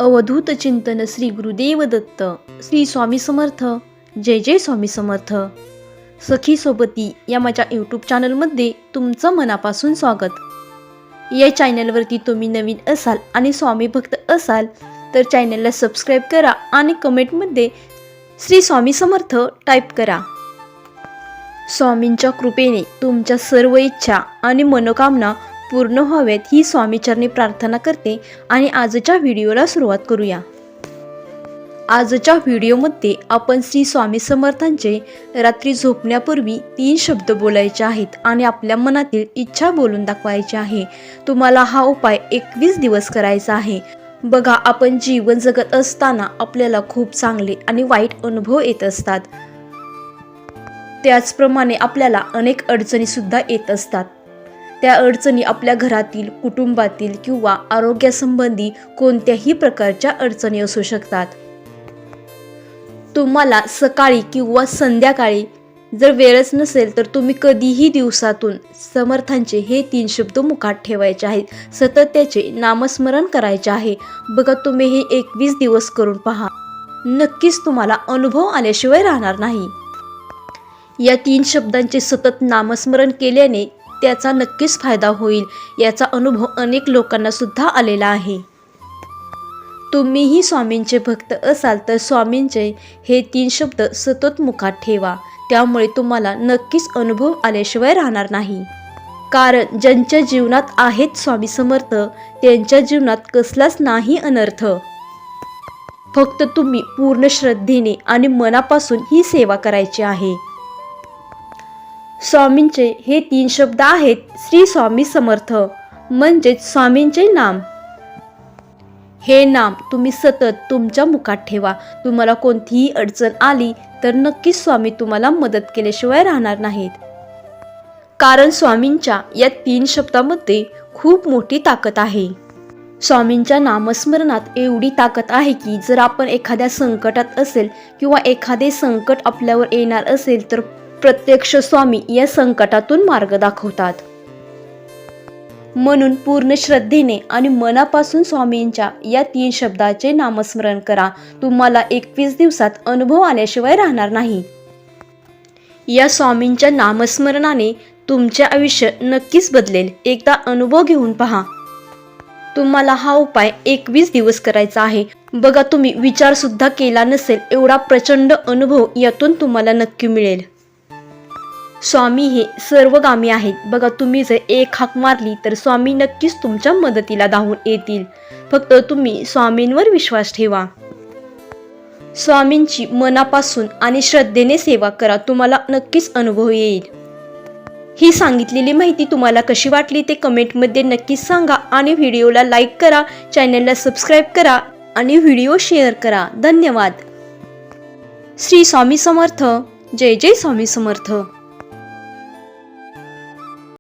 अवधूत चिंतन श्री गुरुदेव दत्त. श्री स्वामी समर्थ. जय जय स्वामी समर्थ. सखी सोबती या माझ्या यूट्यूब चॅनलमध्ये तुमचं मनापासून स्वागत. या चॅनलवरती तुम्ही नवीन असाल आणि स्वामी भक्त असाल तर चॅनलला सबस्क्राईब करा आणि कमेंटमध्ये श्री स्वामी समर्थ टाईप करा. स्वामींच्या कृपेने तुमच्या सर्व इच्छा आणि मनोकामना पूर्ण व्हाव्यात ही स्वामीचरणी प्रार्थना करते आणि आजच्या व्हिडिओला सुरुवात करूया. आजच्या व्हिडिओमध्ये आपण श्री स्वामी समर्थांचे रात्री झोपण्यापूर्वी 3 शब्द बोलायचे आहेत आणि आपल्या मनातील इच्छा बोलून दाखवायची आहे. तुम्हाला हा उपाय 21 दिवस करायचा आहे. बघा, आपण जीवन जगत असताना आपल्याला खूप चांगले आणि वाईट अनुभव येत असतात. त्याचप्रमाणे आपल्याला अनेक अडचणी सुद्धा येत असतात. त्या अडचणी आपल्या घरातील, कुटुंबातील किंवा आरोग्यासंबंधी कोणत्याही प्रकारच्या अडचणी असू शकतात. तुम्हाला सकाळी किंवा संध्याकाळी जर वेळच नसेल तर तुम्ही कधीही दिवसातून समर्थांचे हे 3 शब्द मुखात ठेवायचे आहेत. सतत त्याचे नामस्मरण करायचे आहे. बघा, तुम्ही हे 21 दिवस करून पहा. नक्कीच तुम्हाला अनुभव आल्याशिवाय राहणार नाही. या 3 शब्दांचे सतत नामस्मरण केल्याने त्याचा नक्कीच फायदा होईल. याचा अनुभव अनेक लोकांना सुद्धा आलेला आहे. तुम्हीही स्वामींचे भक्त असाल तर स्वामींचे हे 3 शब्द सतत मुखात ठेवा. त्यामुळे तुम्हाला नक्कीच अनुभव आल्याशिवाय राहणार नाही. कारण ज्यांच्या जीवनात आहेत स्वामी समर्थ त्यांच्या जीवनात कसलाच नाही अनर्थ. फक्त तुम्ही पूर्ण श्रद्धेने आणि मनापासून ही सेवा करायची आहे. स्वामींचे हे 3 शब्द आहेत श्री स्वामी समर्थ, म्हणजेच स्वामींचे नाम. हे नाम तुम्ही सतत तुमच्या मुखात ठेवा. तुम्हाला कोणतीही अडचण आली तर नक्कीच स्वामी तुम्हाला मदत केल्याशिवाय राहणार नाहीत. कारण स्वामींच्या या 3 शब्दामध्ये खूप मोठी ताकद आहे. स्वामींच्या नामस्मरणात एवढी ताकद आहे की जर आपण एखाद्या संकटात असेल किंवा एखादे संकट आपल्यावर येणार असेल तर प्रत्यक्ष स्वामी या संकटातून मार्ग दाखवतात. म्हणून पूर्ण श्रद्धेने आणि मनापासून स्वामींच्या या 3 शब्दाचे नामस्मरण करा. तुम्हाला 21 दिवसात अनुभव आल्याशिवाय राहणार नाही. या स्वामींच्या नामस्मरणाने तुमचे आयुष्य नक्कीच बदलेल. एकदा अनुभव घेऊन पहा. तुम्हाला हा उपाय 21 दिवस करायचा आहे. बघा, तुम्ही विचार सुद्धा केला नसेल एवढा प्रचंड अनुभव यातून तुम्हाला नक्की मिळेल. स्वामी हे सर्वगामी आहेत. बघा, तुम्ही जर एक हाक मारली तर स्वामी नक्कीच तुमच्या मदतीला धावून येतील. फक्त तुम्ही स्वामींवर विश्वास ठेवा. स्वामींची मनापासून आणि श्रद्धेने सेवा करा. तुम्हाला नक्कीच अनुभव येईल. ही सांगितलेली माहिती तुम्हाला कशी वाटली ते कमेंटमध्ये नक्कीच सांगा आणि व्हिडिओला लाईक करा, चॅनलला सबस्क्राईब करा आणि व्हिडिओ शेअर करा. धन्यवाद. श्री स्वामी समर्थ. जय जय स्वामी समर्थ.